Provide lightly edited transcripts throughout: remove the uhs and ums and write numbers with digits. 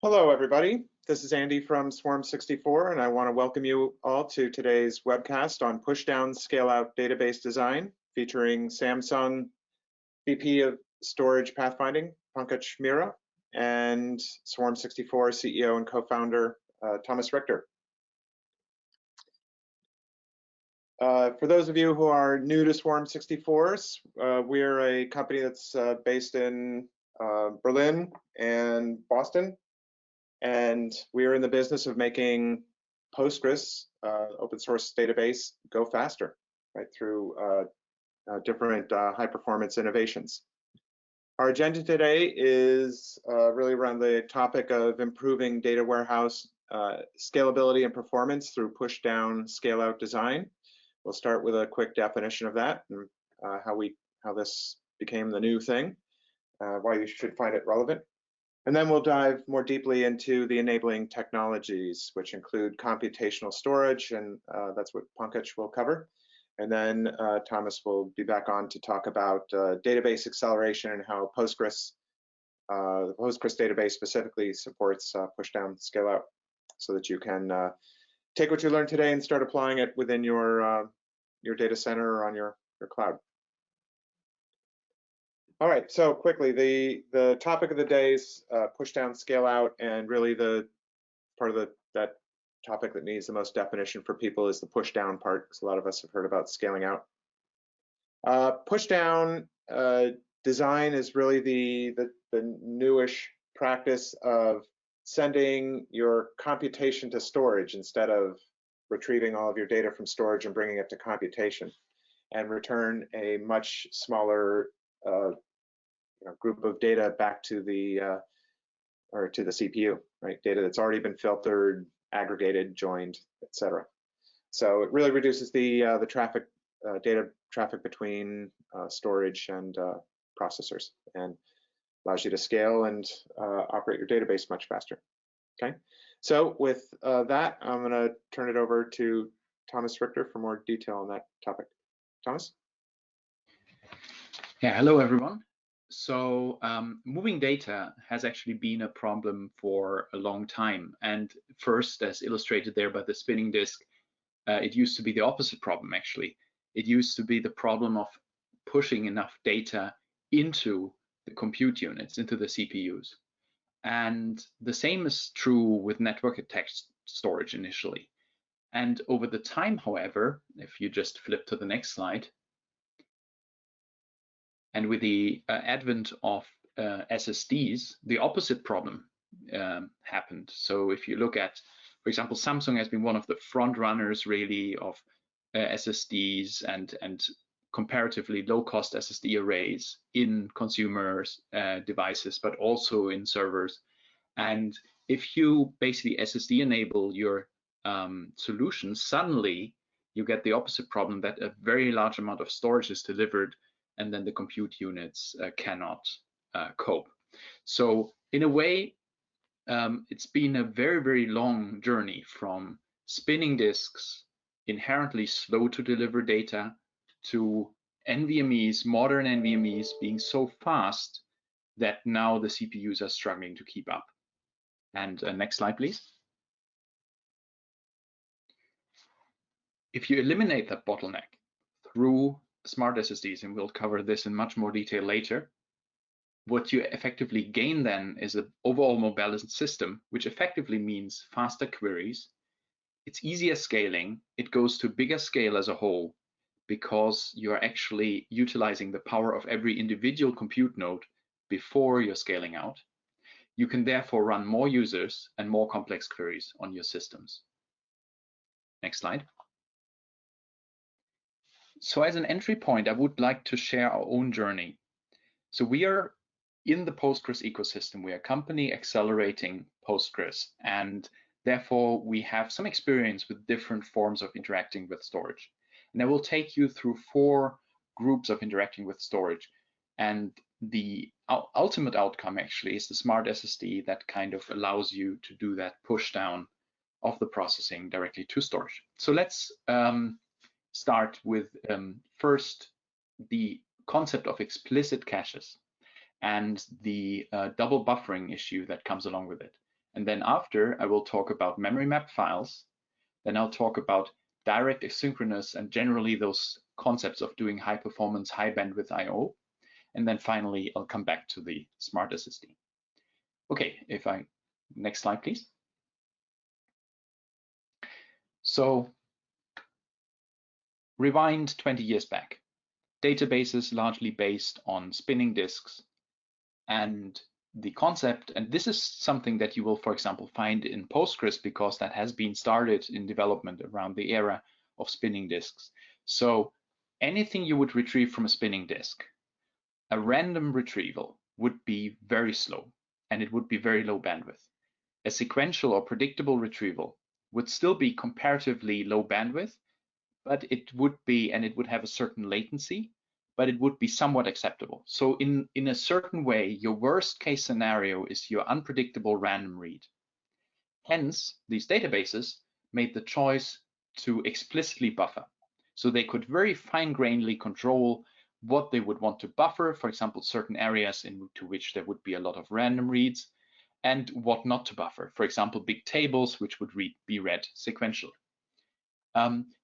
Hello, everybody. This is Andy from Swarm64, and I want to welcome you all to today's webcast on push-down scale-out database design, featuring Samsung VP of Storage Pathfinding, Pankaj Mehra, and Swarm64 CEO and co-founder, Thomas Richter. For those of you who are new to Swarm64, we're a company that's based in Berlin and Boston. And we are in the business of making Postgres, open source database, go faster, right, through different high performance innovations. Our agenda today is really around the topic of improving data warehouse scalability and performance through push down scale out design. We'll start with a quick definition of that and how this became the new thing, why you should find it relevant. And then we'll dive more deeply into the enabling technologies, which include computational storage, and that's what Pankaj will cover. And then Thomas will be back on to talk about database acceleration and how Postgres, the Postgres database specifically supports push down scale out, so that you can take what you learned today and start applying it within your data center or on your cloud. All right, so quickly, the topic of the day is push down, scale out, and really the part of that topic that needs the most definition for people is the push down part, because a lot of us have heard about scaling out. Push down design is really the newish practice of sending your computation to storage instead of retrieving all of your data from storage and bringing it to computation, and return a much smaller group of data back to the CPU, right? Data that's already been filtered, aggregated, joined, etc. So it really reduces the traffic, data traffic between storage and processors, and allows you to scale and operate your database much faster. Okay. So with that, I'm going to turn it over to Thomas Richter for more detail on that topic. Thomas? Yeah, hello everyone. So moving data has actually been a problem for a long time. And first, as illustrated there by the spinning disk, it used to be the opposite problem, actually. It used to be the problem of pushing enough data into the compute units, into the CPUs. And the same is true with network-attached storage initially. And over the time, however, if you just flip to the next slide, and with the advent of SSDs, the opposite problem happened. So if you look at, for example, Samsung has been one of the front runners really of SSDs and comparatively low-cost SSD arrays in consumers' devices, but also in servers. And if you basically SSD enable your solution, suddenly you get the opposite problem, that a very large amount of storage is delivered and then the compute units cannot cope. So in a way, it's been a very, very long journey from spinning disks, inherently slow to deliver data, to NVMEs, modern NVMEs being so fast that now the CPUs are struggling to keep up. And next slide, please. If you eliminate that bottleneck through smart SSDs, and we'll cover this in much more detail later, what you effectively gain then is an overall more balanced system, which effectively means faster queries. It's easier scaling. It goes to bigger scale as a whole, because you're actually utilizing the power of every individual compute node before you're scaling out. You can therefore run more users and more complex queries on your systems. Next slide. So as an entry point, I would like to share our own journey. So we are in the Postgres ecosystem. We are a company accelerating Postgres, and therefore we have some experience with different forms of interacting with storage. And I will take you through 4 groups of interacting with storage. And the ultimate outcome actually is the smart SSD that kind of allows you to do that push down of the processing directly to storage. So let's start with first the concept of explicit caches and the double buffering issue that comes along with it. And then after, I will talk about memory mapped files. Then I'll talk about direct asynchronous and generally those concepts of doing high performance, high bandwidth I/O. And then finally, I'll come back to the SmartSSD. Okay, next slide, please. So rewind 20 years back. Databases largely based on spinning disks, and the concept, and this is something that you will, for example, find in Postgres because that has been started in development around the era of spinning disks. So anything you would retrieve from a spinning disk, a random retrieval would be very slow and it would be very low bandwidth. A sequential or predictable retrieval would still be comparatively low bandwidth, but it would have a certain latency, but it would be somewhat acceptable. So in a certain way, your worst case scenario is your unpredictable random read. Hence, these databases made the choice to explicitly buffer. So they could very fine-grainedly control what they would want to buffer, for example, certain areas into which there would be a lot of random reads, and what not to buffer, for example, big tables, which would be read sequentially.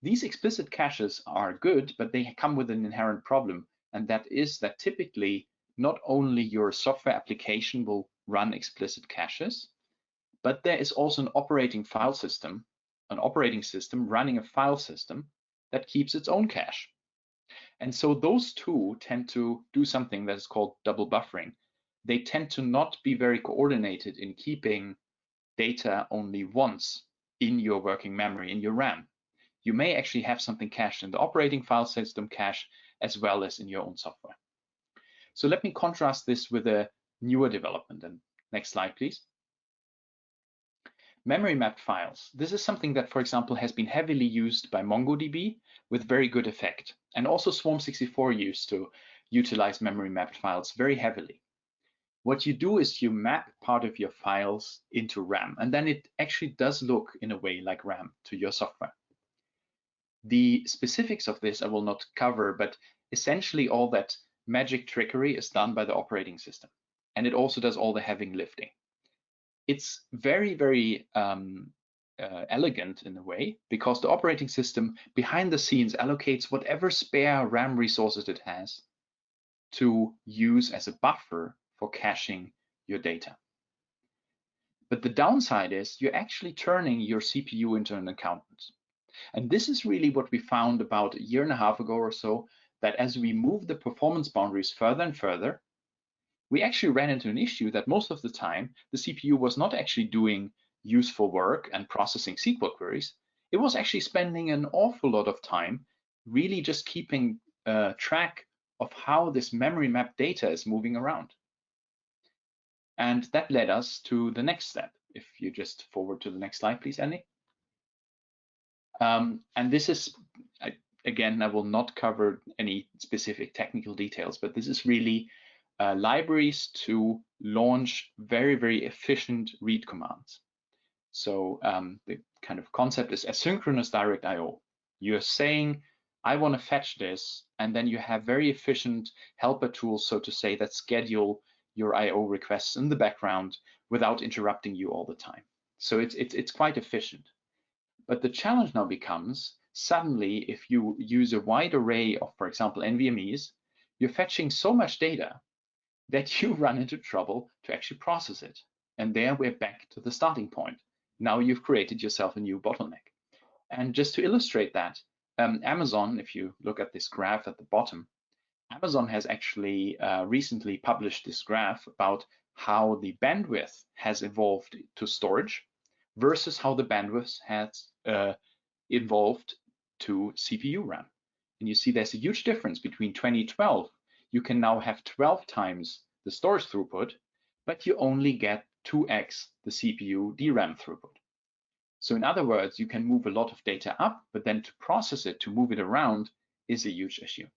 These explicit caches are good, but they come with an inherent problem, and that is that typically not only your software application will run explicit caches, but there is also an operating system running a file system that keeps its own cache. And so those two tend to do something that is called double buffering. They tend to not be very coordinated in keeping data only once in your working memory, in your RAM. You may actually have something cached in the operating file system cache as well as in your own software. So let me contrast this with a newer development. And next slide, please. Memory mapped files. This is something that, for example, has been heavily used by MongoDB with very good effect. And also Swarm64 used to utilize memory mapped files very heavily. What you do is you map part of your files into RAM, and then it actually does look in a way like RAM to your software. The specifics of this I will not cover, but essentially all that magic trickery is done by the operating system. And it also does all the heavy lifting. It's very, very elegant in a way, because the operating system behind the scenes allocates whatever spare RAM resources it has to use as a buffer for caching your data. But the downside is you're actually turning your CPU into an accountant. And this is really what we found about a year and a half ago or so, that as we move the performance boundaries further and further, we actually ran into an issue that most of the time, the CPU was not actually doing useful work and processing SQL queries. It was actually spending an awful lot of time really just keeping track of how this memory map data is moving around. And that led us to the next step. If you just forward to the next slide, please, Andy. And this is, again, I will not cover any specific technical details, but this is really libraries to launch very, very efficient read commands. So the kind of concept is asynchronous direct I/O. You're saying, I want to fetch this, and then you have very efficient helper tools, so to say, that schedule your I/O requests in the background without interrupting you all the time. So it's quite efficient. But the challenge now becomes, suddenly, if you use a wide array of, for example, NVMEs, you're fetching so much data that you run into trouble to actually process it. And there we're back to the starting point. Now you've created yourself a new bottleneck. And just to illustrate that, Amazon, if you look at this graph at the bottom, Amazon has actually recently published this graph about how the bandwidth has evolved to storage versus how the bandwidth has evolved to CPU RAM. And you see there's a huge difference between 2012. You can now have 12 times the storage throughput, but you only get 2x the CPU DRAM throughput. So in other words, you can move a lot of data up, but then to process it, to move it around, is a huge issue.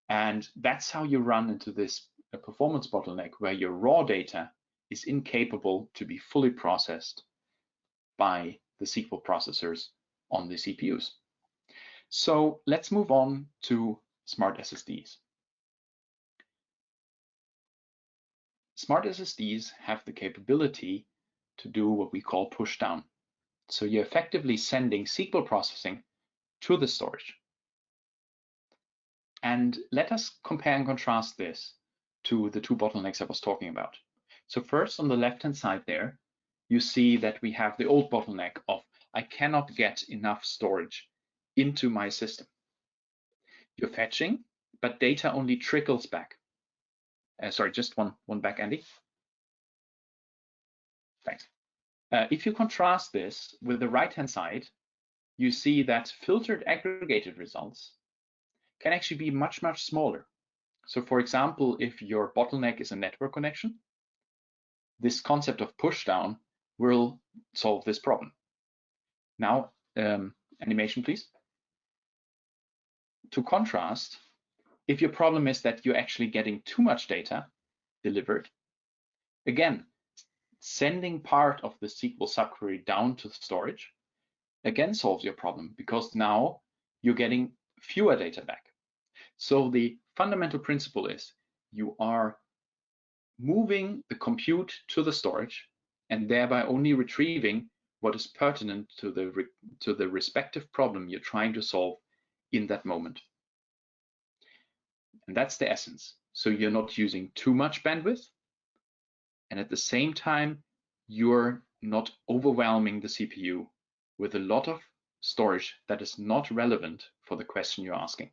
And that's how you run into this performance bottleneck, where your raw data is incapable to be fully processed by the SQL processors on the CPUs. So let's move on to smart SSDs. Smart SSDs have the capability to do what we call push down. So you're effectively sending SQL processing to the storage. And let us compare and contrast this to the two bottlenecks I was talking about. So first, on the left-hand side there, you see that we have the old bottleneck of I cannot get enough storage into my system. You're fetching, but data only trickles back. Sorry, just one back, Andy. Thanks. If you contrast this with the right-hand side, you see that filtered aggregated results can actually be much, much smaller. So for example, if your bottleneck is a network connection, this concept of pushdown will solve this problem. Now, animation, please. To contrast, if your problem is that you're actually getting too much data delivered, again, sending part of the SQL subquery down to storage again solves your problem, because now you're getting fewer data back. So the fundamental principle is you are moving the compute to the storage and thereby only retrieving what is pertinent to the respective problem you're trying to solve in that moment. And that's the essence. So you're not using too much bandwidth, and at the same time, you're not overwhelming the CPU with a lot of storage that is not relevant for the question you're asking.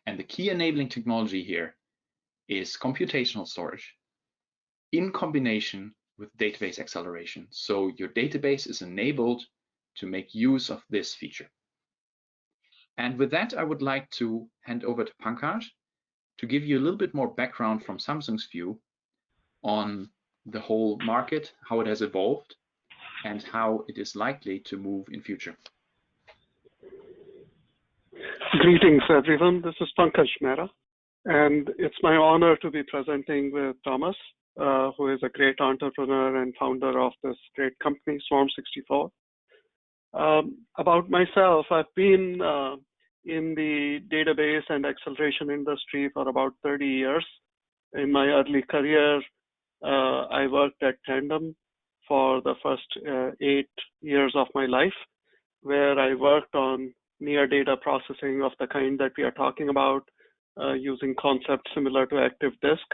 And the key enabling technology here is computational storage in combination with database acceleration. So your database is enabled to make use of this feature. And with that, I would like to hand over to Pankaj to give you a little bit more background from Samsung's view on the whole market, how it has evolved, and how it is likely to move in future. Greetings, everyone. This is Pankaj Mehra, and it's my honor to be presenting with Thomas, who is a great entrepreneur and founder of this great company, Swarm64. About myself, I've been in the database and acceleration industry for about 30 years. In my early career, I worked at Tandem for the first 8 years of my life, where I worked on near data processing of the kind that we are talking about, using concepts similar to active disk,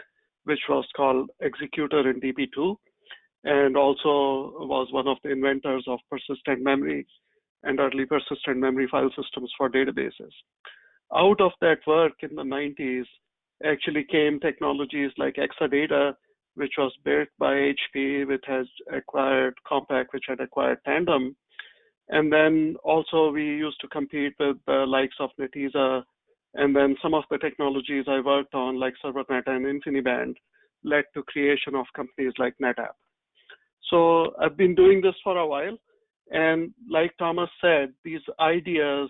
which was called executor in DB2, and also was one of the inventors of persistent memory and early persistent memory file systems for databases. Out of that work in the 90s actually came technologies like Exadata, which was built by HP, which has acquired Compaq, which had acquired Tandem. And then also we used to compete with the likes of Netezza, and then some of the technologies I worked on, like ServerNet and InfiniBand, led to creation of companies like NetApp. So I've been doing this for a while, and like Thomas said, these ideas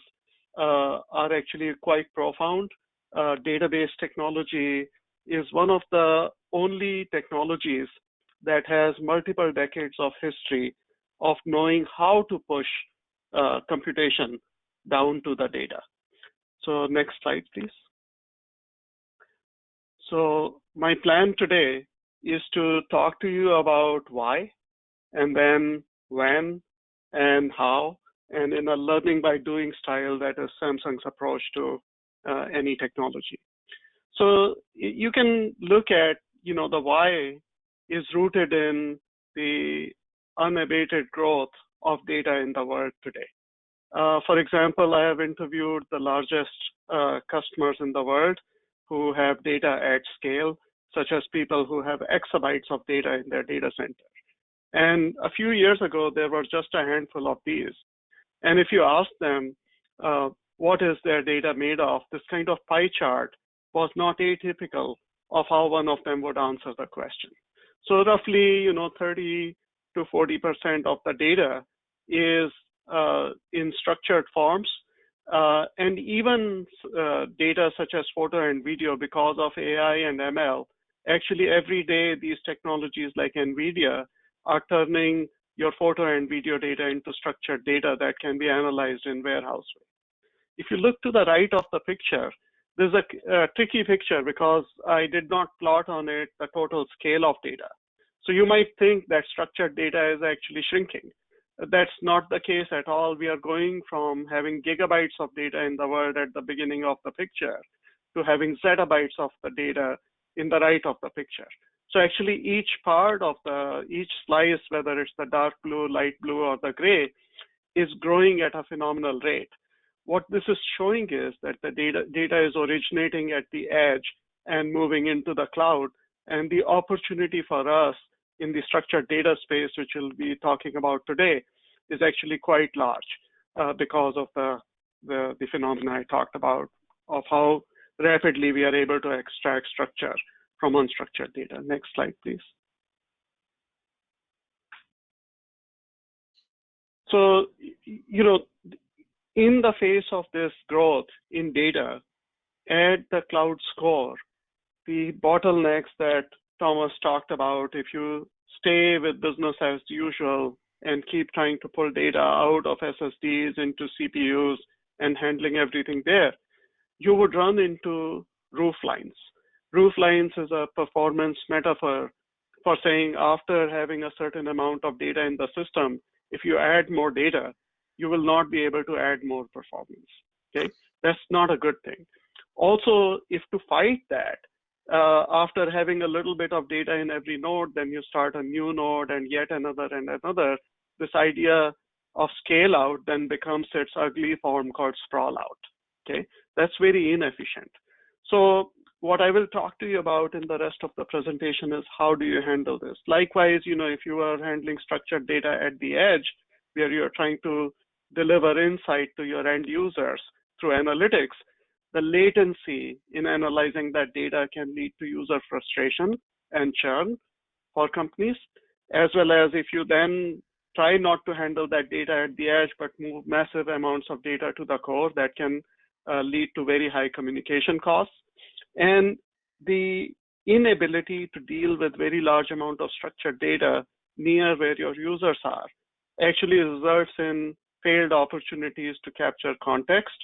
are actually quite profound. Database technology is one of the only technologies that has multiple decades of history of knowing how to push computation down to the data. So next slide, please. So my plan today is to talk to you about why, and then when, and how, and in a learning by doing style that is Samsung's approach to any technology. So you can look at, the why is rooted in the unabated growth of data in the world today. For example, I have interviewed the largest customers in the world who have data at scale, such as people who have exabytes of data in their data center. And a few years ago, there were just a handful of these. And if you ask them, what is their data made of, this kind of pie chart was not atypical of how one of them would answer the question. So roughly, 30 to 40% of the data is in structured forms, and even data such as photo and video, because of AI and ML, actually every day these technologies like NVIDIA are turning your photo and video data into structured data that can be analyzed in warehouse. If you look to the right of the picture, there's a tricky picture because I did not plot on it the total scale of data. So you might think that structured data is actually shrinking. That's not the case at all. We are going from having gigabytes of data in the world at the beginning of the picture to having zettabytes of the data in the right of the picture. So actually each part of each slice, whether it's the dark blue, light blue, or the gray, is growing at a phenomenal rate. What this is showing is that the data is originating at the edge and moving into the cloud, and the opportunity for us in the structured data space, which we'll be talking about today, is actually quite large because of the phenomena I talked about of how rapidly we are able to extract structure from unstructured data. Next slide, please. So, you know, in the face of this growth in data at the cloud score, the bottlenecks that Thomas talked about, if you stay with business as usual and keep trying to pull data out of SSDs into CPUs and handling everything there, you would run into roof lines. Roof lines is a performance metaphor for saying after having a certain amount of data in the system, if you add more data, you will not be able to add more performance, okay? That's not a good thing. Also, if to fight that, after having a little bit of data in every node, then you start a new node and yet another and another, this idea of scale out then becomes its ugly form called sprawl out, okay? That's very inefficient. So what I will talk to you about in the rest of the presentation is how do you handle this? Likewise, you know, if you are handling structured data at the edge, where you're trying to deliver insight to your end users through analytics, the latency in analyzing that data can lead to user frustration and churn for companies, as well as if you then try not to handle that data at the edge, but move massive amounts of data to the core, that can lead to very high communication costs. And the inability to deal with very large amount of structured data near where your users are actually results in failed opportunities to capture context,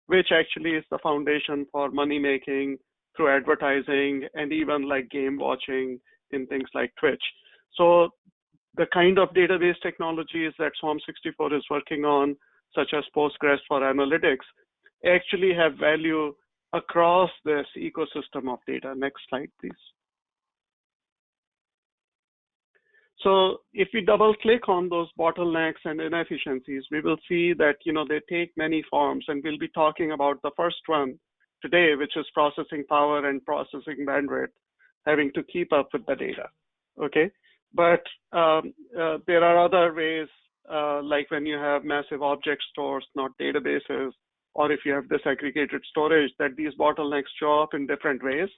which actually is the foundation for money making through advertising and even like game watching in things like Twitch. So the kind of database technologies that Swarm64 is working on, such as Postgres for analytics, actually have value across this ecosystem of data. Next slide, please. So if we double click on those bottlenecks and inefficiencies, we will see that, you know, they take many forms, and we'll be talking about the first one today, which is processing power and processing bandwidth, having to keep up with the data, okay? But there are other ways, like when you have massive object stores, not databases, or if you have disaggregated storage, that these bottlenecks show up in different ways.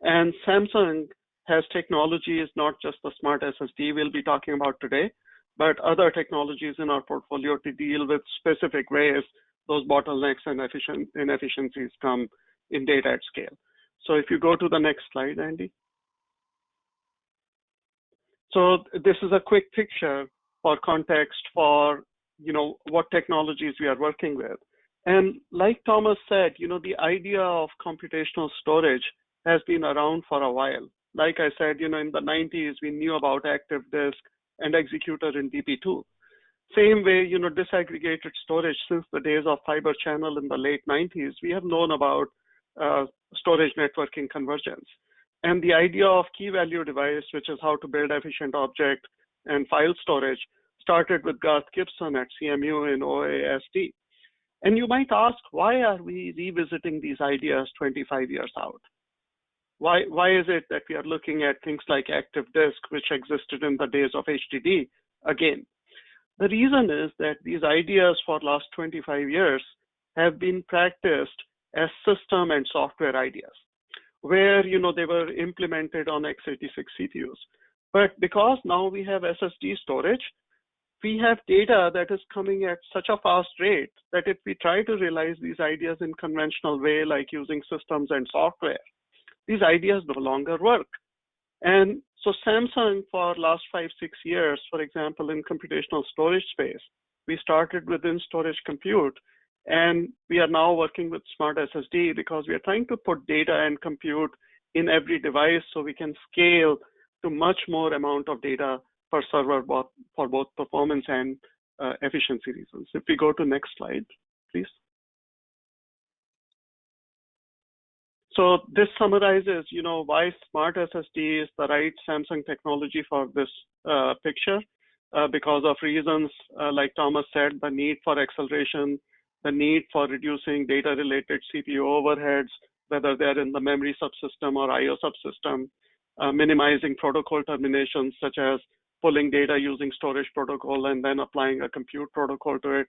And Samsung has technologies, not just the smart SSD we'll be talking about today, but other technologies in our portfolio to deal with specific ways those bottlenecks and inefficiencies come in data at scale. So if you go to the next slide, Andy. So this is a quick picture for context for, you know, what technologies we are working with. And like Thomas said, you know, the idea of computational storage has been around for a while. Like I said, you know, in the 90s, we knew about active disk and executor in DP2. Same way, you know, disaggregated storage since the days of fiber channel in the late 90s, we have known about storage networking convergence. And the idea of key value device, which is how to build efficient object and file storage, started with Garth Gibson at CMU in OASD. And you might ask, why are we revisiting these ideas 25 years out? Why is it that we are looking at things like active disk, which existed in the days of HDD again? The reason is that these ideas for last 25 years have been practiced as system and software ideas, where, you know, they were implemented on x86 CPUs. But because now we have SSD storage, we have data that is coming at such a fast rate that if we try to realize these ideas in conventional way, like using systems and software, these ideas no longer work. And so Samsung for last 5-6 years, for example, in computational storage space, we started within storage compute, and we are now working with smart SSD because we are trying to put data and compute in every device so we can scale to much more amount of data per server for both performance and efficiency reasons. If we go to next slide, please. So this summarizes, why SmartSSD is the right Samsung technology for this picture, because of reasons like Thomas said, the need for acceleration, the need for reducing data-related CPU overheads, whether they're in the memory subsystem or I/O subsystem, minimizing protocol terminations such as pulling data using storage protocol and then applying a compute protocol to it,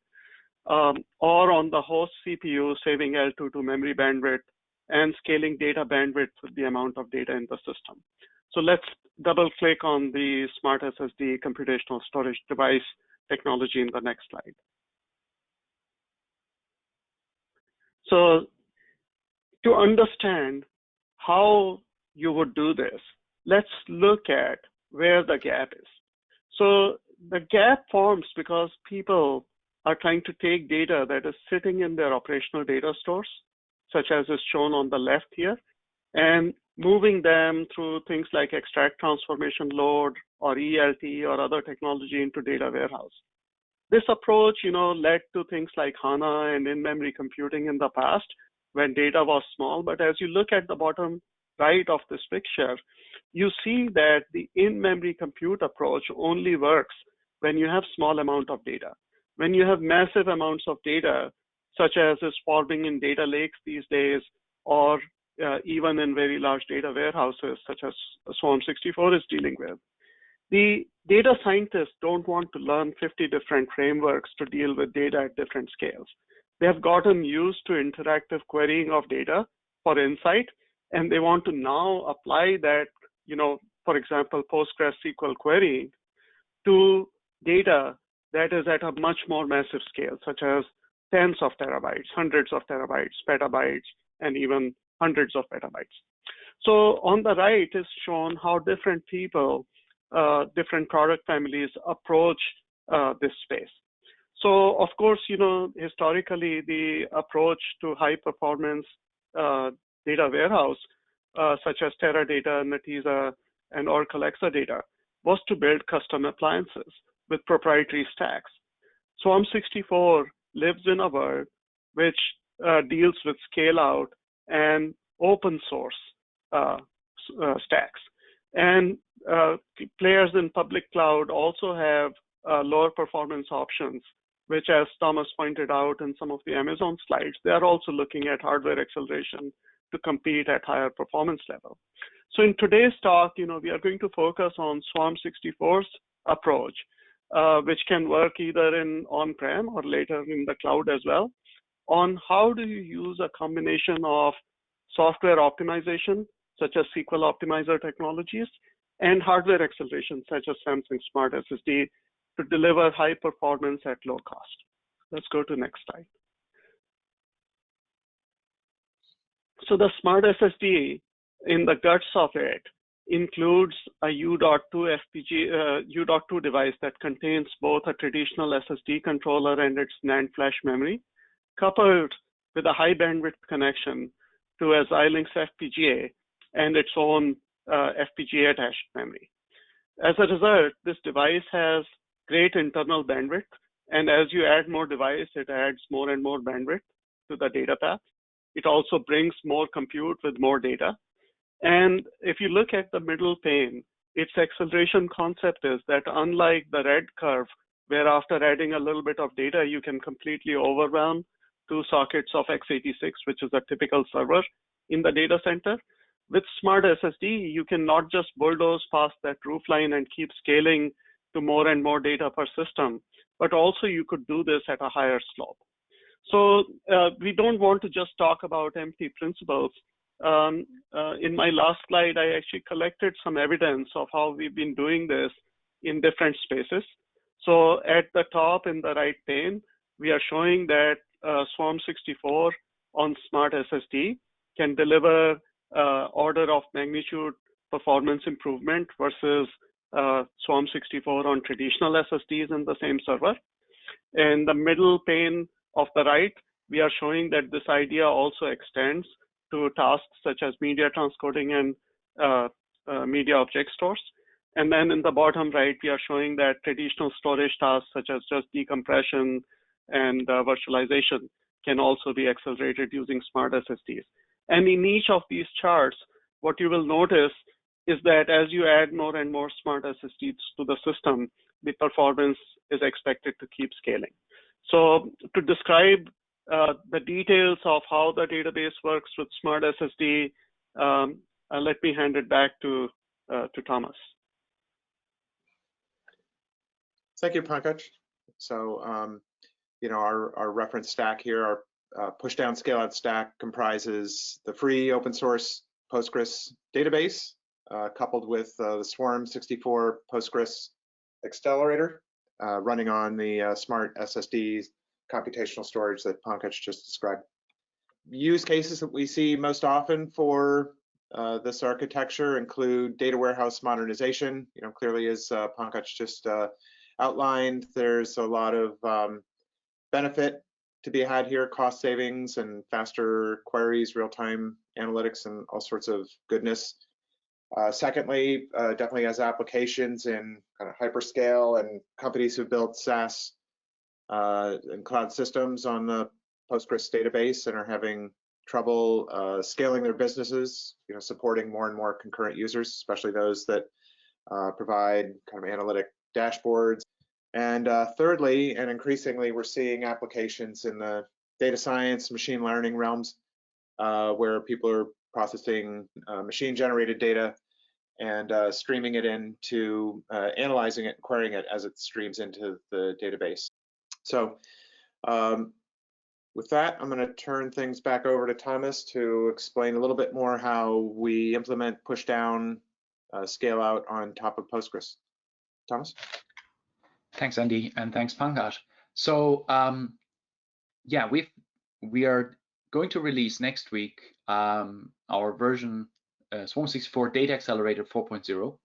or on the host CPU, saving L2 to memory bandwidth, and scaling data bandwidth with the amount of data in the system. So let's double click on the SmartSSD computational storage device technology in the next slide. So to understand how you would do this, let's look at where the gap is. So the gap forms because people are trying to take data that is sitting in their operational data stores, such as is shown on the left here, and moving them through things like extract transformation load or ELT or other technology into data warehouse. This approach, led to things like HANA and in-memory computing in the past when data was small. But as you look at the bottom right of this picture, you see that the in-memory compute approach only works when you have small amount of data. When you have massive amounts of data, such as is forming in data lakes these days, or even in very large data warehouses, such as Swarm64 is dealing with, the data scientists don't want to learn 50 different frameworks to deal with data at different scales. They have gotten used to interactive querying of data for insight, and they want to now apply that, for example, PostgreSQL querying to data that is at a much more massive scale, such as tens of terabytes, hundreds of terabytes, petabytes, and even hundreds of petabytes. So on the right is shown how different people, different product families approach this space. So of course, historically, the approach to high performance data warehouse, such as Teradata, Netezza, and Oracle Exadata, was to build custom appliances with proprietary stacks. Swarm64 lives in a world which deals with scale out and open source stacks. And players in public cloud also have lower performance options, which, as Thomas pointed out in some of the Amazon slides, they are also looking at hardware acceleration to compete at higher performance level. So in today's talk, we are going to focus on Swarm64's approach, which can work either in on-prem or later in the cloud as well, on how do you use a combination of software optimization, such as SQL optimizer technologies, and hardware acceleration, such as Samsung SmartSSD, to deliver high performance at low cost. Let's go to next slide. So the SmartSSD, in the guts of it, includes a U.2 U.2 device that contains both a traditional SSD controller and its NAND flash memory, coupled with a high bandwidth connection to a Xilinx FPGA and its own FPGA attached memory. As a result, this device has great internal bandwidth, and as you add more device, it adds more and more bandwidth to the data path. It also brings more compute with more data. And if you look at the middle pane, its acceleration concept is that unlike the red curve, where after adding a little bit of data, you can completely overwhelm 2 sockets of x86, which is a typical server in the data center, with SmartSSD, you can not just bulldoze past that roof line and keep scaling to more and more data per system, but also you could do this at a higher slope. So we don't want to just talk about empty principles. In my last slide, I actually collected some evidence of how we've been doing this in different spaces. So at the top in the right pane, we are showing that Swarm64 on SmartSSD can deliver order of magnitude performance improvement versus Swarm64 on traditional SSDs in the same server. In the middle pane of the right, we are showing that this idea also extends to tasks such as media transcoding and media object stores. And then in the bottom right, we are showing that traditional storage tasks such as just decompression and virtualization can also be accelerated using smart SSDs. And in each of these charts, what you will notice is that as you add more and more smart SSDs to the system, the performance is expected to keep scaling. So to describe the details of how the database works with smart SSD, let me hand it back to Thomas. Thank you, Pankaj. So, you know, our reference stack here, our push-down scale-out stack comprises the free open source Postgres database, coupled with the Swarm64 Postgres accelerator, running on the smart SSDs computational storage that Pankaj just described. Use cases that we see most often for this architecture include data warehouse modernization. You know, clearly as Pankaj just outlined, there's a lot of benefit to be had here, cost savings and faster queries, real-time analytics, and all sorts of goodness. Secondly, definitely has applications in kind of hyperscale and companies who built SaaS and cloud systems on the Postgres database and are having trouble scaling their businesses, you know, supporting more and more concurrent users, especially those that provide kind of analytic dashboards. And thirdly, and increasingly, we're seeing applications in the data science, machine learning realms, where people are processing machine-generated data and streaming it into analyzing it and querying it as it streams into the database. So with that, I'm going to turn things back over to Thomas to explain a little bit more how we implement push-down scale-out on top of Postgres. Thomas? Thanks, Andy, and thanks, Pankaj. So yeah, we are going to release next week our version Swarm64 Data Accelerator 4.0.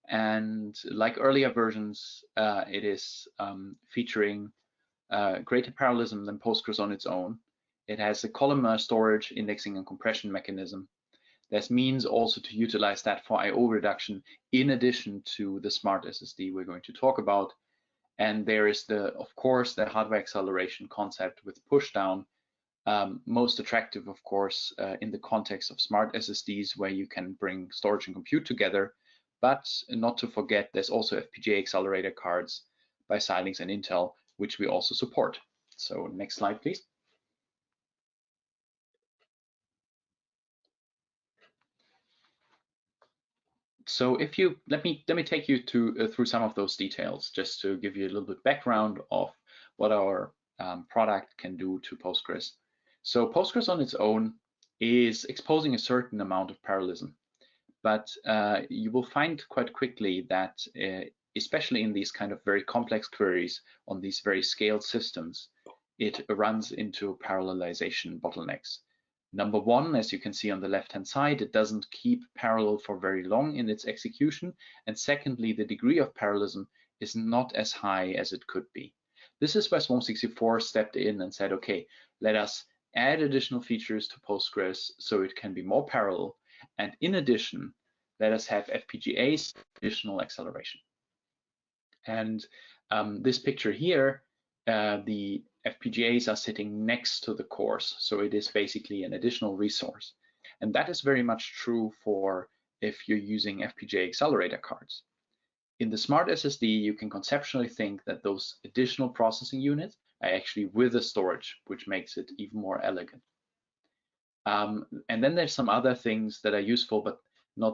And like earlier versions, it is featuring greater parallelism than Postgres on its own. It has a columnar storage, indexing, and compression mechanism. There's means also to utilize that for I/O reduction in addition to the smart SSD we're going to talk about. And there is of course, the hardware acceleration concept with pushdown, most attractive, of course, in the context of smart SSDs where you can bring storage and compute together. But not to forget, there's also FPGA accelerator cards by Xilinx and Intel, which we also support. So next slide, please. So if you let me take you through some of those details, just to give you a little bit background of what our product can do to Postgres. So Postgres on its own is exposing a certain amount of parallelism, but you will find quite quickly that especially in these kind of very complex queries on these very scaled systems, it runs into parallelization bottlenecks. Number one, as you can see on the left-hand side, it doesn't keep parallel for very long in its execution. And secondly, the degree of parallelism is not as high as it could be. This is where Swarm64 stepped in and said, okay, let us add additional features to Postgres so it can be more parallel. And in addition, let us have FPGAs, additional acceleration. And this picture here, the FPGAs are sitting next to the cores, so it is basically an additional resource. And that is very much true for if you're using FPGA accelerator cards. In the smart SSD, you can conceptually think that those additional processing units are actually with the storage, which makes it even more elegant. And then there's some other things that are useful, but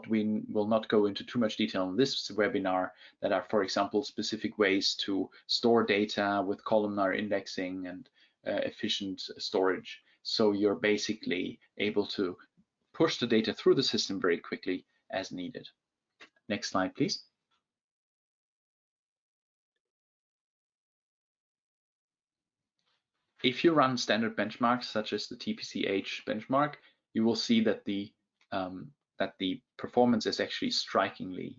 we will not go into too much detail in this webinar, that are, for example, specific ways to store data with columnar indexing and efficient storage. So you're basically able to push the data through the system very quickly as needed. Next slide, please. If you run standard benchmarks, such as the TPC-H benchmark, you will see that the performance is actually strikingly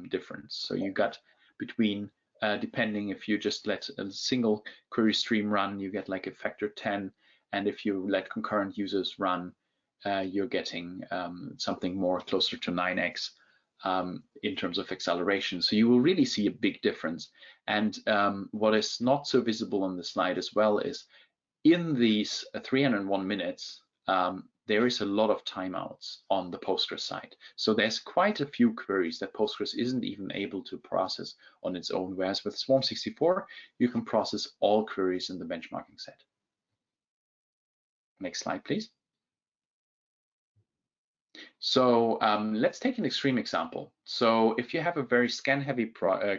different. So you got between, depending if you just let a single query stream run, you get like a factor 10. And if you let concurrent users run, you're getting something more closer to 9x in terms of acceleration. So you will really see a big difference. And what is not so visible on the slide as well is in these 301 minutes, there is a lot of timeouts on the Postgres side. So there's quite a few queries that Postgres isn't even able to process on its own, whereas with Swarm64, you can process all queries in the benchmarking set. Next slide, please. So let's take an extreme example. So if you have a very scan-heavy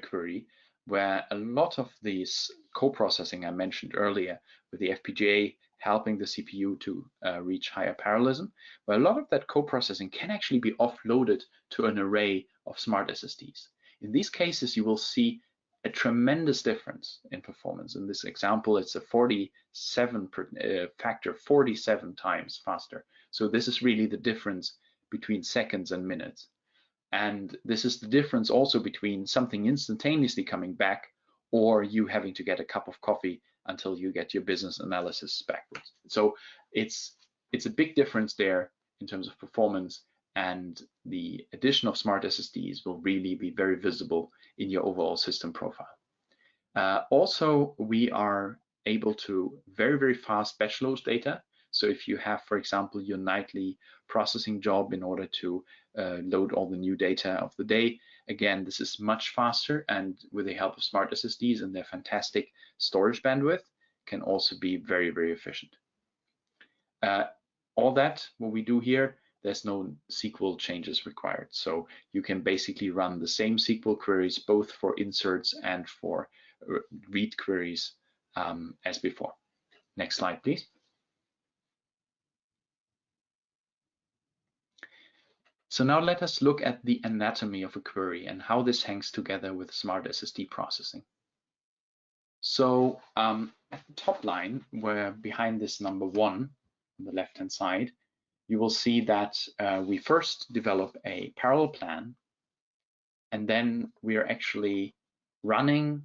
query where a lot of these co-processing I mentioned earlier with the FPGA helping the CPU to reach higher parallelism, where a lot of that co-processing can actually be offloaded to an array of smart SSDs. In these cases, you will see a tremendous difference in performance. In this example, it's a 47 factor 47 times faster. So this is really the difference between seconds and minutes. And this is the difference also between something instantaneously coming back or you having to get a cup of coffee until you get your business analysis backwards. So it's a big difference there in terms of performance, and the addition of smart SSDs will really be very visible in your overall system profile. Also, we are able to very fast batch load data. So if you have, for example, your nightly processing job in order to load all the new data of the day, again, this is much faster, and with the help of smart SSDs and their fantastic storage bandwidth, can also be very efficient. All that, what we do here, there's no SQL changes required. So you can basically run the same SQL queries both for inserts and for read queries as before. Next slide, please. So now let us look at the anatomy of a query and how this hangs together with smart SSD processing. So at the top line, where behind this number 1 on the left-hand side, you will see that we first develop a parallel plan, and then we are actually running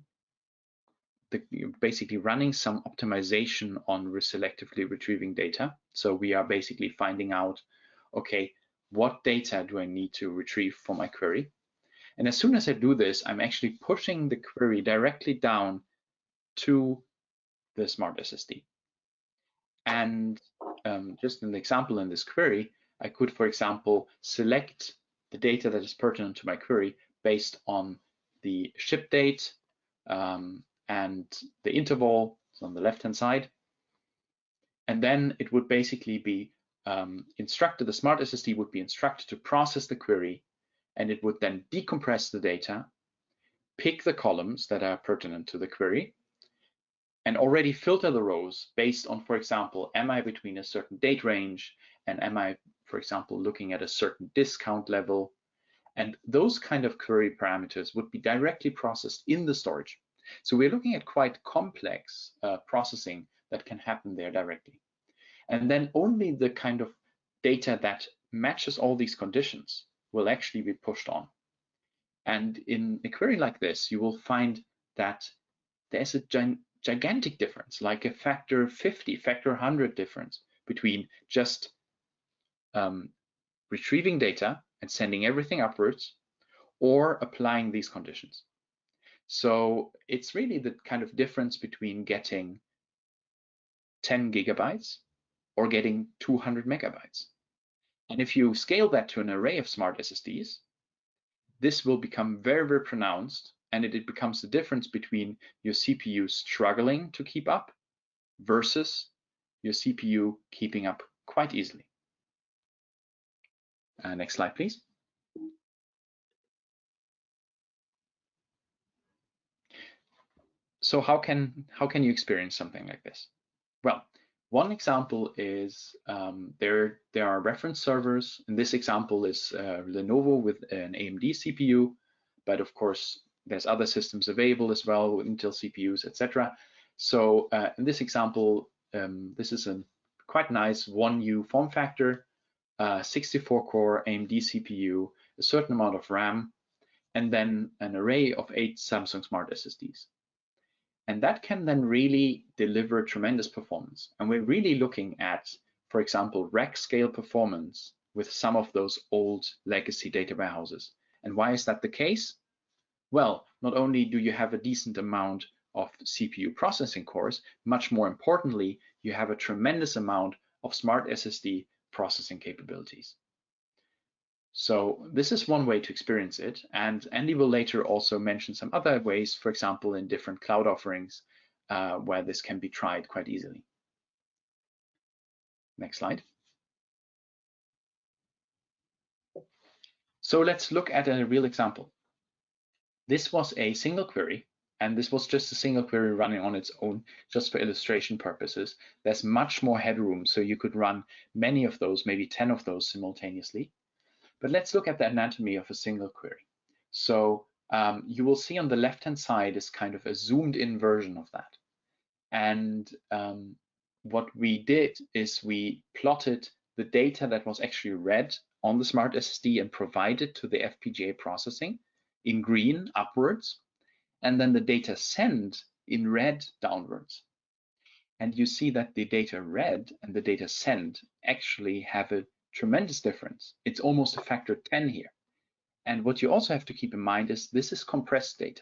basically running some optimization on selectively retrieving data. So we are basically finding out, okay, what data do I need to retrieve for my query? And as soon as I do this, I'm actually pushing the query directly down to the smart SSD. And just an example in this query, I could, for example, select the data that is pertinent to my query based on the ship date and the interval, so on the left-hand side. And then it would basically be instructed, the smart SSD would be instructed to process the query, and it would then decompress the data, pick the columns that are pertinent to the query, and already filter the rows based on, for example, am I between a certain date range, and am I, for example, looking at a certain discount level? And those kind of query parameters would be directly processed in the storage. So we're looking at quite complex processing that can happen there directly. And then only the kind of data that matches all these conditions will actually be pushed on. And in a query like this, you will find that there's a gigantic difference, like a factor 50, factor 100 difference between just retrieving data and sending everything upwards, or applying these conditions. So it's really the kind of difference between getting 10 gigabytes or getting 200 megabytes. And if you scale that to an array of smart SSDs, this will become very pronounced, and it becomes the difference between your CPU struggling to keep up versus your CPU keeping up quite easily. Next slide, please. So how can you experience something like this? Well, one example is there are reference servers. In this example is Lenovo with an AMD CPU, but of course there's other systems available as well with Intel CPUs, etc. So in this example, this is a quite nice 1U form factor, 64-core AMD CPU, a certain amount of RAM, and then an array of 8 Samsung Smart SSDs. And that can then really deliver tremendous performance. And we're really looking at, for example, rack scale performance with some of those old legacy data warehouses. And why is that the case? Well, not only do you have a decent amount of CPU processing cores, much more importantly, you have a tremendous amount of SmartSSD processing capabilities. So this is one way to experience it, and Andy will later also mention some other ways, for example, in different cloud offerings where this can be tried quite easily. Next slide. So let's look at a real example. This was a single query, and this was just a single query running on its own, just for illustration purposes. There's much more headroom, so you could run many of those, maybe 10 of those simultaneously. But let's look at the anatomy of a single query. So you will see on the left-hand side is kind of a zoomed-in version of that. And what we did is we plotted the data that was actually read on the SmartSSD and provided to the FPGA processing in green upwards, and then the data sent in red downwards. And you see that the data read and the data sent actually have a tremendous difference. It's almost a factor 10 here. And what you also have to keep in mind is this is compressed data.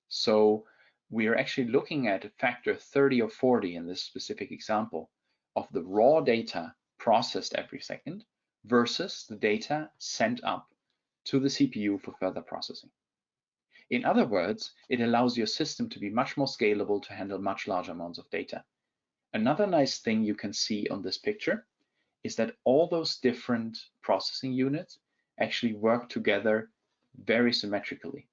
So we are actually looking at a factor 30 or 40 in this specific example of the raw data processed every second versus the data sent up to the CPU for further processing. In other words, it allows your system to be much more scalable to handle much larger amounts of data. Another nice thing you can see on this picture is that all those different processing units actually work together very symmetrically.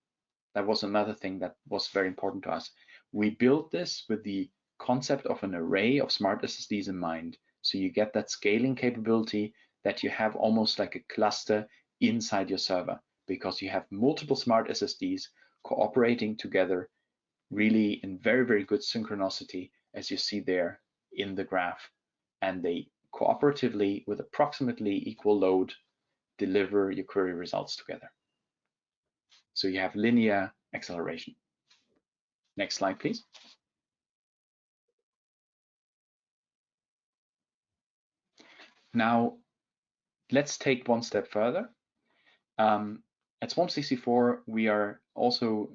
That was another thing that was very important to us. We built this with the concept of an array of smart SSDs in mind. So you get that scaling capability that you have almost like a cluster inside your server, because you have multiple smart SSDs cooperating together really in very, very good synchronicity, as you see there in the graph. And they cooperatively, with approximately equal load, deliver your query results together. So you have linear acceleration. Next slide, please. Now, let's take one step further. At Swarm64, we are also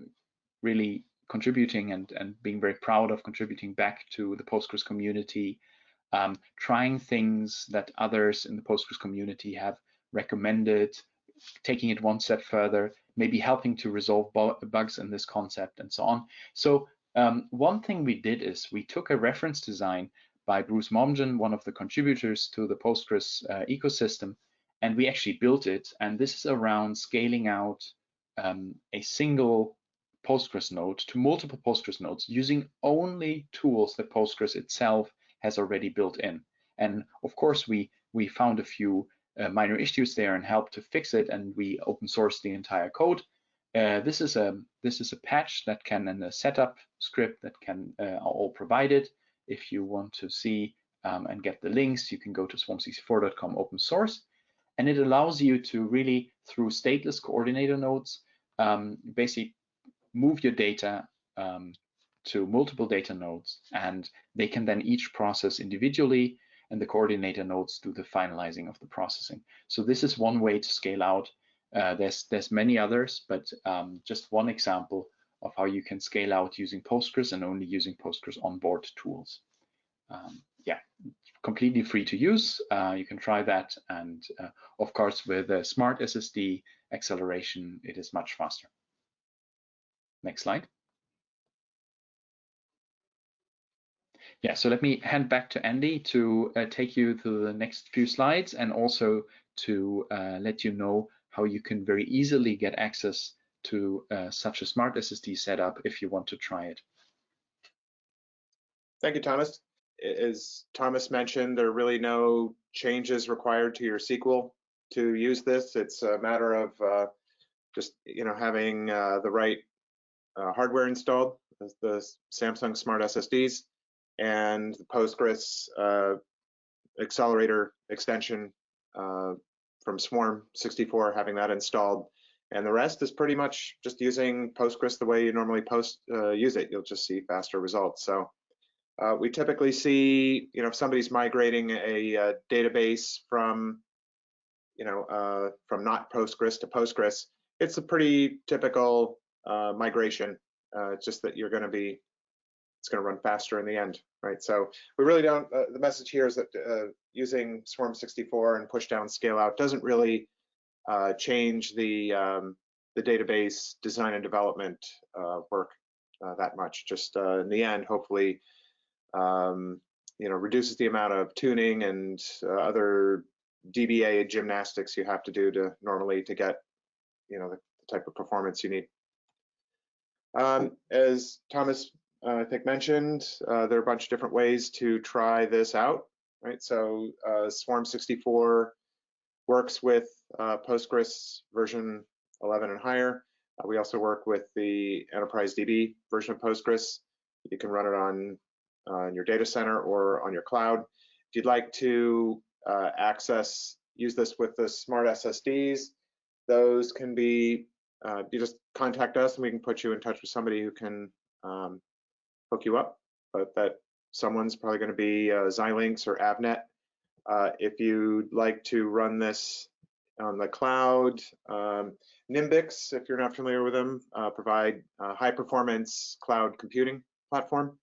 really contributing and being very proud of contributing back to the Postgres community, trying things that others in the Postgres community have recommended, taking it one step further, maybe helping to resolve bugs in this concept and so on. So one thing we did is we took a reference design by Bruce Momgen, one of the contributors to the Postgres ecosystem, and we actually built it. And this is around scaling out a single Postgres node to multiple Postgres nodes using only tools that Postgres itself has already built in. And of course, we found a few minor issues there and helped to fix it, and we open sourced the entire code. This is a patch that can, and a setup script that can are all provided. If you want to see and get the links, you can go to swarm64.com open source, and it allows you to really, through stateless coordinator nodes, basically move your data to multiple data nodes, and they can then each process individually, and the coordinator nodes do the finalizing of the processing. So this is one way to scale out. There's many others, but just one example of how you can scale out using Postgres and only using Postgres onboard tools. Yeah, completely free to use. You can try that, and of course with a smart SSD acceleration, it is much faster. Next slide. Yeah, so let me hand back to Andy to take you through the next few slides, and also to let you know how you can very easily get access to such a smart SSD setup if you want to try it. Thank you, Thomas. As Thomas mentioned, there are really no changes required to your SQL to use this. It's a matter of just having the right hardware installed, the Samsung Smart SSDs, and the Postgres accelerator extension from Swarm64, having that installed. And the rest is pretty much just using Postgres the way you normally use it. You'll just see faster results. So we typically see, if somebody's migrating a database from not Postgres to Postgres, it's a pretty typical migration. It's just that it's going to run faster in the end, right? So we really don't, the message here is that using Swarm64 and push down scale out doesn't really change the database design and development work that much. Just in the end, hopefully, reduces the amount of tuning and other DBA gymnastics you have to do to normally to get, the type of performance you need. As Thomas, I think, mentioned, there are a bunch of different ways to try this out, right? So Swarm64 works with Postgres version 11 and higher. We also work with the Enterprise DB version of Postgres. You can run it on your data center or on your cloud. If you'd like to use this with the SmartSSDs, those can be, you just contact us and we can put you in touch with somebody who can hook you up, but that someone's probably going to be Xilinx or Avnet. If you'd like to run this on the cloud, Nimbix, if you're not familiar with them, provide high performance cloud computing platform.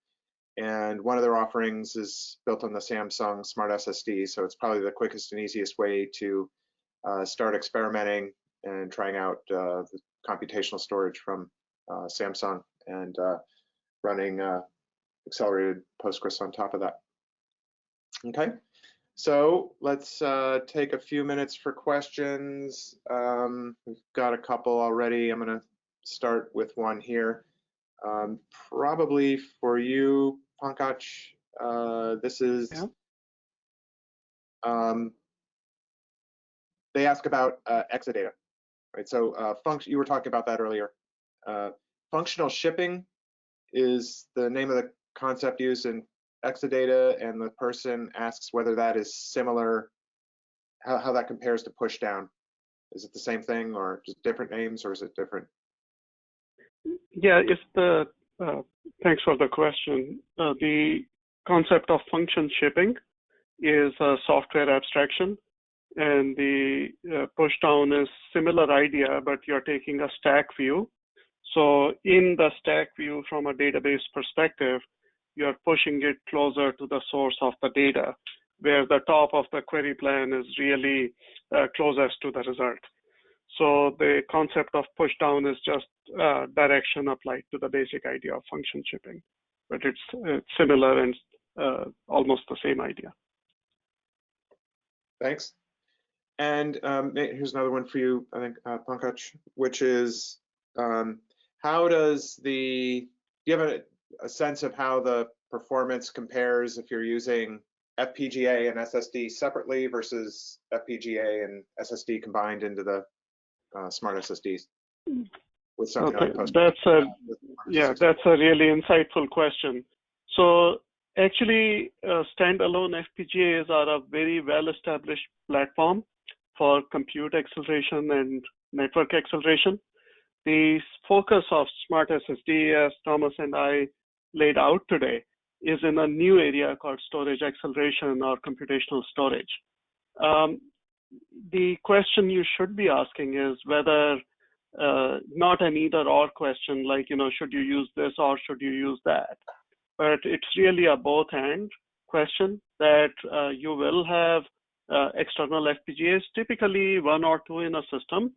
And one of their offerings is built on the Samsung SmartSSD. So it's probably the quickest and easiest way to start experimenting and trying out the computational storage from Samsung and running accelerated Postgres on top of that. Okay, so let's take a few minutes for questions. We've got a couple already. I'm going to start with one here. Probably for you, Pankaj. This is, they ask about Exadata, right? So you were talking about that earlier. Functional shipping is the name of the concept used in Exadata, and the person asks whether that is similar, how that compares to push down. Is it the same thing or just different names, or is it different? Yeah, thanks for the question. The concept of function shipping is a software abstraction, and the push down is similar idea, but you're taking a stack view. So in the stack view from a database perspective, you're pushing it closer to the source of the data, where the top of the query plan is really closest to the result. So the concept of push down is just direction applied to the basic idea of function shipping, but it's similar and almost the same idea. Thanks. And here's another one for you, I think, Pankaj, which is how does do you have a sense of how the performance compares if you're using FPGA and SSD separately versus FPGA and SSD combined into the smart SSDs with something like Postgres? That's a really insightful question. So actually, standalone FPGAs are a very well-established platform for compute acceleration and network acceleration. The focus of smart SSD, as Thomas and I laid out today, is in a new area called storage acceleration or computational storage. The question you should be asking is whether, not an either or question, like, should you use this or should you use that? But it's really a both and question that you will have external FPGAs, typically 1 or 2 in a system.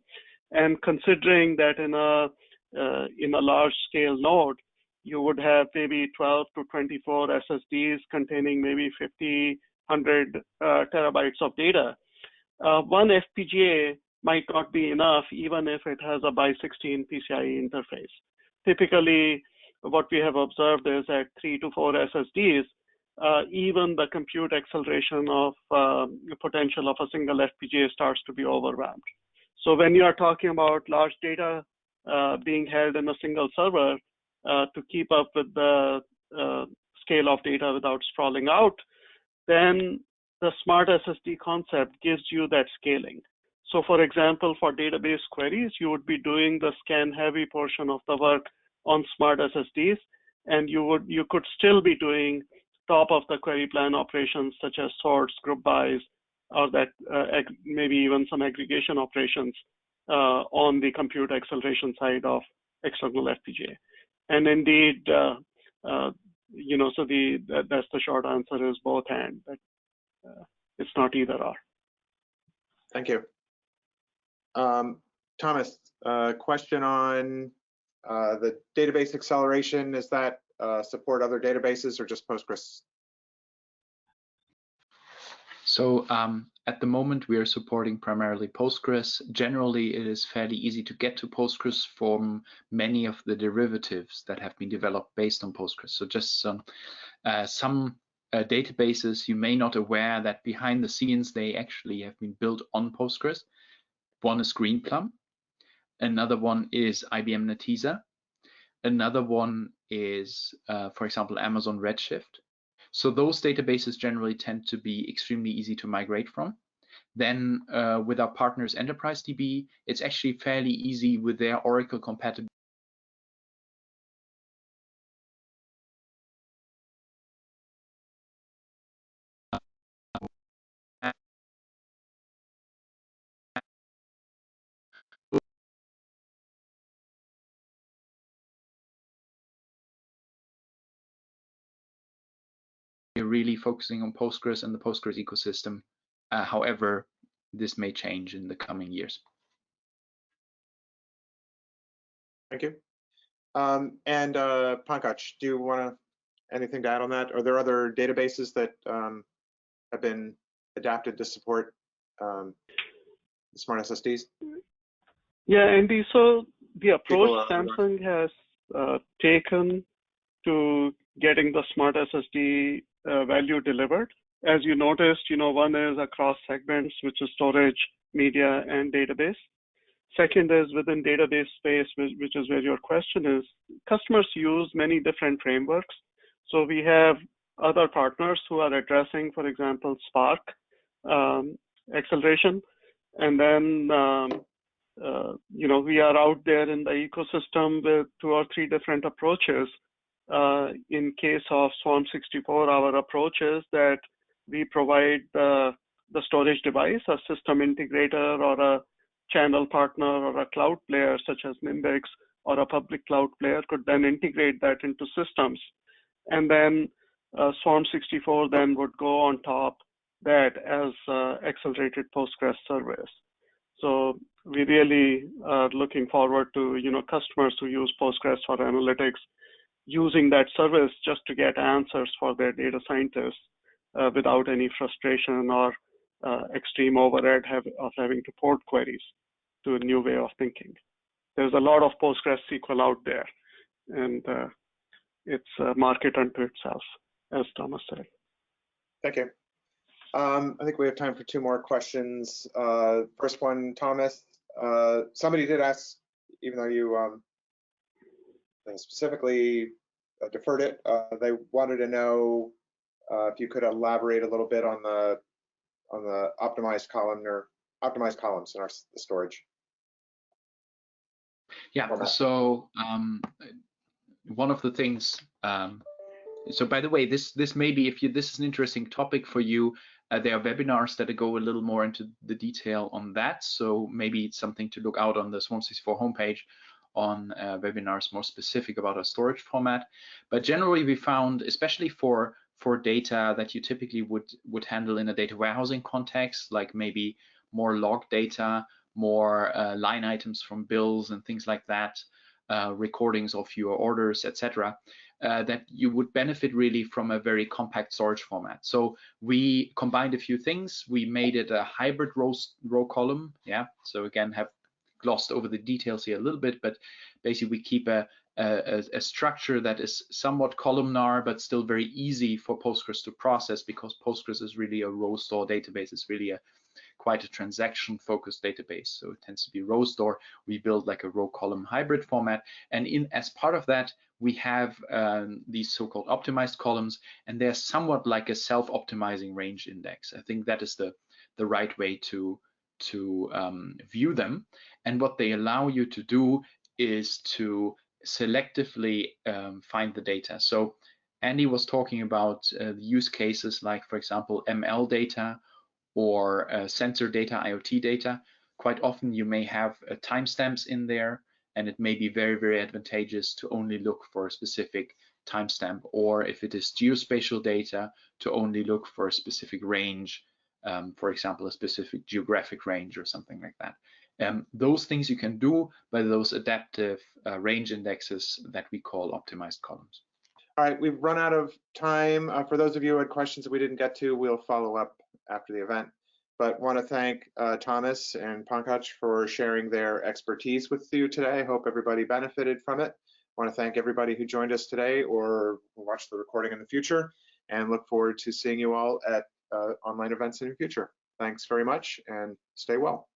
And considering that in a large scale node, you would have maybe 12 to 24 SSDs containing maybe 50, 100 terabytes of data. One FPGA might not be enough, even if it has a by16 PCIe interface. Typically, what we have observed is at 3 to 4 SSDs, even the compute acceleration of potential of a single FPGA starts to be overwhelmed. So when you are talking about large data being held in a single server to keep up with the scale of data without sprawling out, then the smart SSD concept gives you that scaling. So for example, for database queries, you would be doing the scan heavy portion of the work on smart SSDs, and you could still be doing top of the query plan operations such as sorts, group bys, or that maybe even some aggregation operations on the compute acceleration side of external FPGA. And indeed, you know, so that's the short answer is both and, but it's not either or. Thank you. Thomas, question on the database acceleration. Is that support other databases or just Postgres? So at the moment, we are supporting primarily Postgres. Generally, it is fairly easy to get to Postgres from many of the derivatives that have been developed based on Postgres. So just some databases you may not aware that behind the scenes, they actually have been built on Postgres. One is Greenplum. Another one is IBM Netezza. Another one is, for example, Amazon Redshift. So those databases generally tend to be extremely easy to migrate from. Then with our partners Enterprise DB, it's actually fairly easy with their Oracle compatibility. We're really focusing on Postgres and the Postgres ecosystem. However, this may change in the coming years. Thank you. And Pankaj, do you want anything to add on that? Are there other databases that have been adapted to support smart SSDs? Yeah, Andy, so the approach Samsung has taken to getting the smart SSD value delivered, as you noticed, you know, one is across segments, which is storage, media, and database. Second is within database space, which is where your question is. Customers use many different frameworks. So we have other partners who are addressing, for example, Spark acceleration. And then, you know, we are out there in the ecosystem with 2 or 3 different approaches. In case of Swarm64, our approach is that we provide the storage device, a system integrator or a channel partner or a cloud player such as Nimbix or a public cloud player could then integrate that into systems. And then Swarm64 then would go on top that as accelerated Postgres service. So we really are looking forward to, you know, customers who use Postgres for analytics using that service just to get answers for their data scientists without any frustration or extreme overhead of having to port queries to a new way of thinking. There's a lot of PostgreSQL out there, and it's a market unto itself, as Thomas said. Thank you. I think we have time for 2 more questions. First one, Thomas. Somebody did ask, even though you specifically deferred it, they wanted to know if you could elaborate a little bit on the optimized column or optimized columns in the storage. Yeah. Format. So one of the things. So by the way, this may be, this is an interesting topic for you. There are webinars that go a little more into the detail on that. So maybe it's something to look out on the Swarm64 homepage on webinars more specific about our storage format. But generally, we found, especially for data that you typically would handle in a data warehousing context, like maybe more log data, more line items from bills and things like that, recordings of your orders, etc., that you would benefit really from a very compact storage format. So we combined a few things. We made it a hybrid row column. Yeah. So again, have glossed over the details here a little bit, but basically we keep a structure that is somewhat columnar, but still very easy for Postgres to process, because Postgres is really a row store database. It's really quite a transaction focused database. So it tends to be row store. We build like a row column hybrid format. And as part of that, we have these so-called optimized columns, and they're somewhat like a self-optimizing range index. I think that is the right way to view them. And what they allow you to do is to selectively find the data. So Andy was talking about use cases like, for example, ML data or sensor data, IoT data. quite often you may have timestamps in there, and it may be very, very advantageous to only look for a specific timestamp, or if it is geospatial data, to only look for a specific range, for example, a specific geographic range or something like that. Those things you can do by those adaptive range indexes that we call optimized columns. All right, we've run out of time. For those of you who had questions that we didn't get to, we'll follow up after the event. But want to thank Thomas and Pankaj for sharing their expertise with you today. I hope everybody benefited from it. I want to thank everybody who joined us today or watched the recording in the future, and look forward to seeing you all at online events in the future. Thanks very much, and stay well.